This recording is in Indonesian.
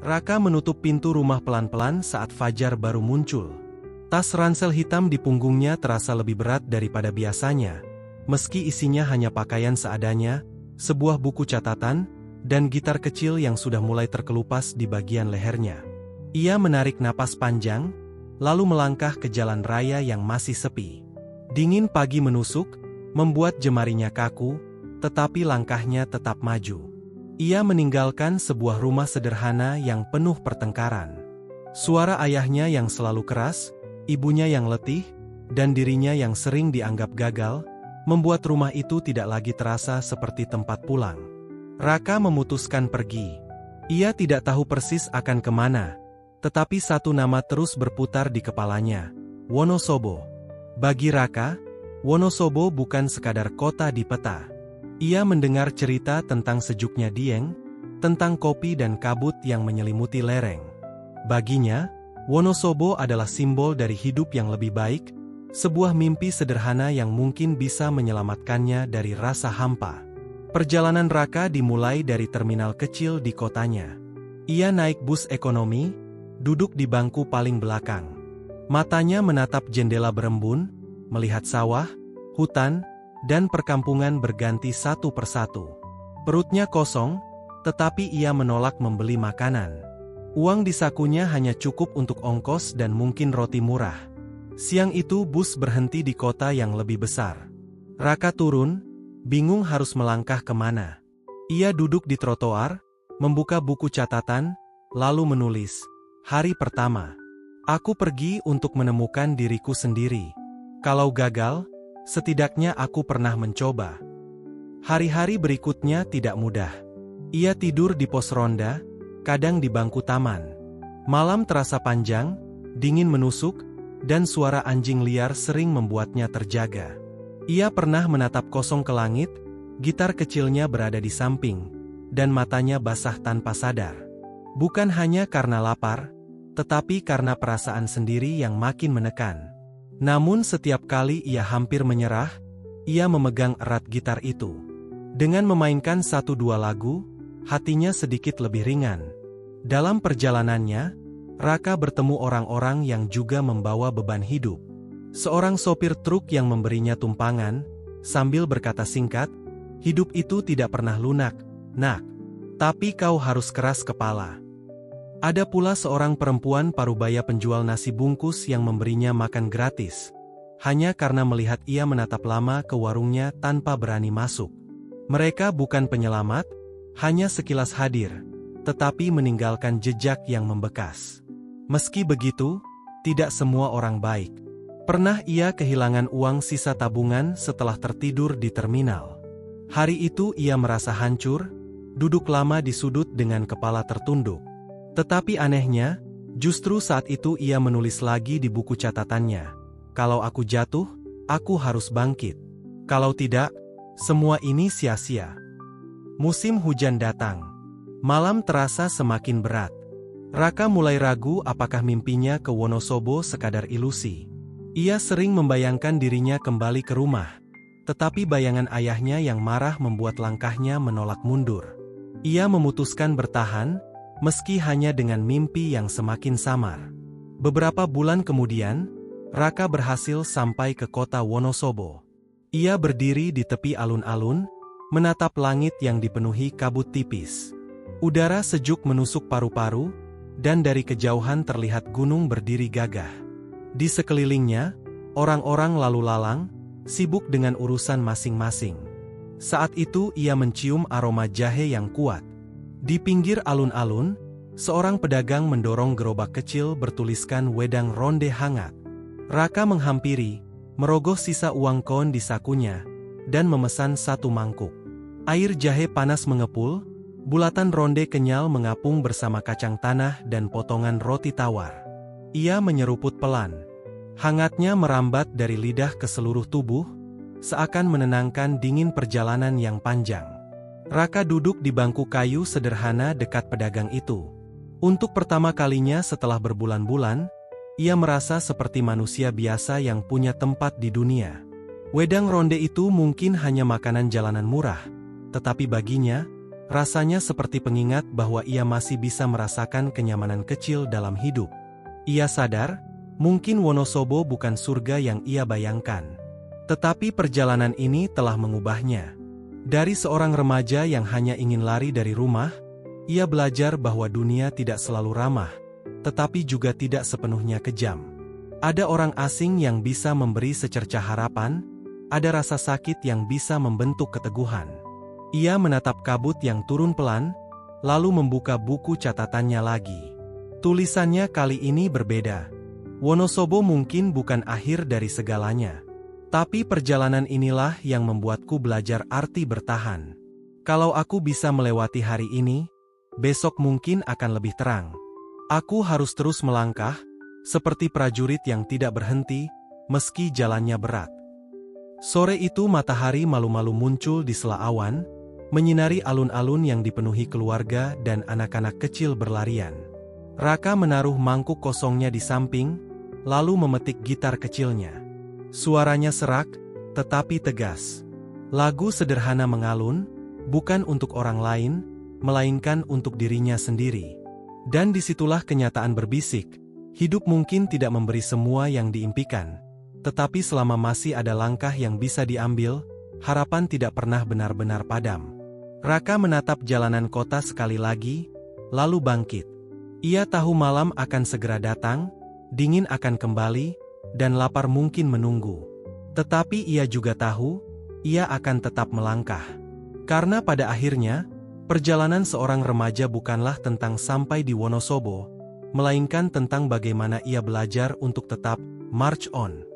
Raka menutup pintu rumah pelan-pelan saat fajar baru muncul. Tas ransel hitam di punggungnya terasa lebih berat daripada biasanya, meski isinya hanya pakaian seadanya, sebuah buku catatan, dan gitar kecil yang sudah mulai terkelupas di bagian lehernya. Ia menarik napas panjang, lalu melangkah ke jalan raya yang masih sepi. Dingin pagi menusuk, membuat jemarinya kaku, tetapi langkahnya tetap maju. Ia meninggalkan sebuah rumah sederhana yang penuh pertengkaran. Suara ayahnya yang selalu keras, ibunya yang letih, dan dirinya yang sering dianggap gagal, membuat rumah itu tidak lagi terasa seperti tempat pulang. Raka memutuskan pergi. Ia tidak tahu persis akan kemana, tetapi satu nama terus berputar di kepalanya, Wonosobo. Bagi Raka, Wonosobo bukan sekadar kota di peta. Ia mendengar cerita tentang sejuknya Dieng, tentang kopi dan kabut yang menyelimuti lereng. Baginya, Wonosobo adalah simbol dari hidup yang lebih baik, sebuah mimpi sederhana yang mungkin bisa menyelamatkannya dari rasa hampa. Perjalanan Raka dimulai dari terminal kecil di kotanya. Ia naik bus ekonomi, duduk di bangku paling belakang. Matanya menatap jendela berembun, melihat sawah, hutan, dan perkampungan berganti satu persatu. Perutnya kosong, tetapi ia menolak membeli makanan. Uang di sakunya hanya cukup untuk ongkos dan mungkin roti murah. Siang itu bus berhenti di kota yang lebih besar. Raka turun, bingung harus melangkah kemana. Ia duduk di trotoar, membuka buku catatan, lalu menulis, "Hari pertama. Aku pergi untuk menemukan diriku sendiri. Kalau gagal, setidaknya aku pernah mencoba." Hari-hari berikutnya tidak mudah. Ia tidur di pos ronda, kadang di bangku taman. Malam terasa panjang, dingin menusuk, dan suara anjing liar sering membuatnya terjaga. Ia pernah menatap kosong ke langit, gitar kecilnya berada di samping, dan matanya basah tanpa sadar. Bukan hanya karena lapar, tetapi karena perasaan sendiri yang makin menekan. Namun setiap kali ia hampir menyerah, ia memegang erat gitar itu. Dengan memainkan satu dua lagu, hatinya sedikit lebih ringan. Dalam perjalanannya, Raka bertemu orang-orang yang juga membawa beban hidup. Seorang sopir truk yang memberinya tumpangan, sambil berkata singkat, "Hidup itu tidak pernah lunak, nak. Tapi kau harus keras kepala." Ada pula seorang perempuan parubaya penjual nasi bungkus yang memberinya makan gratis, hanya karena melihat ia menatap lama ke warungnya tanpa berani masuk. Mereka bukan penyelamat, hanya sekilas hadir, tetapi meninggalkan jejak yang membekas. Meski begitu, tidak semua orang baik. Pernah ia kehilangan uang sisa tabungan setelah tertidur di terminal. Hari itu ia merasa hancur, duduk lama di sudut dengan kepala tertunduk. Tetapi anehnya, justru saat itu ia menulis lagi di buku catatannya, "Kalau aku jatuh, aku harus bangkit. Kalau tidak, semua ini sia-sia." Musim hujan datang. Malam terasa semakin berat. Raka mulai ragu apakah mimpinya ke Wonosobo sekadar ilusi. Ia sering membayangkan dirinya kembali ke rumah, tetapi bayangan ayahnya yang marah membuat langkahnya menolak mundur. Ia memutuskan bertahan, meski hanya dengan mimpi yang semakin samar. Beberapa bulan kemudian, Raka berhasil sampai ke kota Wonosobo. Ia berdiri di tepi alun-alun, menatap langit yang dipenuhi kabut tipis. Udara sejuk menusuk paru-paru, dan dari kejauhan terlihat gunung berdiri gagah. Di sekelilingnya, orang-orang lalu lalang, sibuk dengan urusan masing-masing. Saat itu ia mencium aroma jahe yang kuat. Di pinggir alun-alun, seorang pedagang mendorong gerobak kecil bertuliskan "Wedang Ronde Hangat". Raka menghampiri, merogoh sisa uang koin di sakunya, dan memesan satu mangkuk. Air jahe panas mengepul, bulatan ronde kenyal mengapung bersama kacang tanah dan potongan roti tawar. Ia menyeruput pelan. Hangatnya merambat dari lidah ke seluruh tubuh, seakan menenangkan dingin perjalanan yang panjang. Raka duduk di bangku kayu sederhana dekat pedagang itu. Untuk pertama kalinya setelah berbulan-bulan, ia merasa seperti manusia biasa yang punya tempat di dunia. Wedang ronde itu mungkin hanya makanan jalanan murah, tetapi baginya, Rasanya seperti pengingat bahwa ia masih bisa merasakan kenyamanan kecil dalam hidup. Ia sadar, mungkin Wonosobo bukan surga yang ia bayangkan. Tetapi perjalanan ini telah mengubahnya. Dari seorang remaja yang hanya ingin lari dari rumah, ia belajar bahwa dunia tidak selalu ramah, tetapi juga tidak sepenuhnya kejam. Ada orang asing yang bisa memberi secercah harapan, ada rasa sakit yang bisa membentuk keteguhan. Ia menatap kabut yang turun pelan, lalu membuka buku catatannya lagi. Tulisannya kali ini berbeda. Wonosobo mungkin bukan akhir dari segalanya. Tapi perjalanan inilah yang membuatku belajar arti bertahan. Kalau aku bisa melewati hari ini, besok mungkin akan lebih terang. Aku harus terus melangkah, seperti prajurit yang tidak berhenti, meski jalannya berat. Sore itu matahari malu-malu muncul di sela awan, menyinari alun-alun yang dipenuhi keluarga dan anak-anak kecil berlarian. Raka menaruh mangkuk kosongnya di samping, lalu memetik gitar kecilnya. Suaranya serak, tetapi tegas. Lagu sederhana mengalun, bukan untuk orang lain, melainkan untuk dirinya sendiri. Dan disitulah kenyataan berbisik, hidup mungkin tidak memberi semua yang diimpikan. Tetapi selama masih ada langkah yang bisa diambil, harapan tidak pernah benar-benar padam. Raka menatap jalanan kota sekali lagi, lalu bangkit. Ia tahu malam akan segera datang, dingin akan kembali, dan lapar mungkin menunggu. Tetapi ia juga tahu, ia akan tetap melangkah. Karena pada akhirnya, perjalanan seorang remaja bukanlah tentang sampai di Wonosobo, melainkan tentang bagaimana ia belajar untuk tetap march on.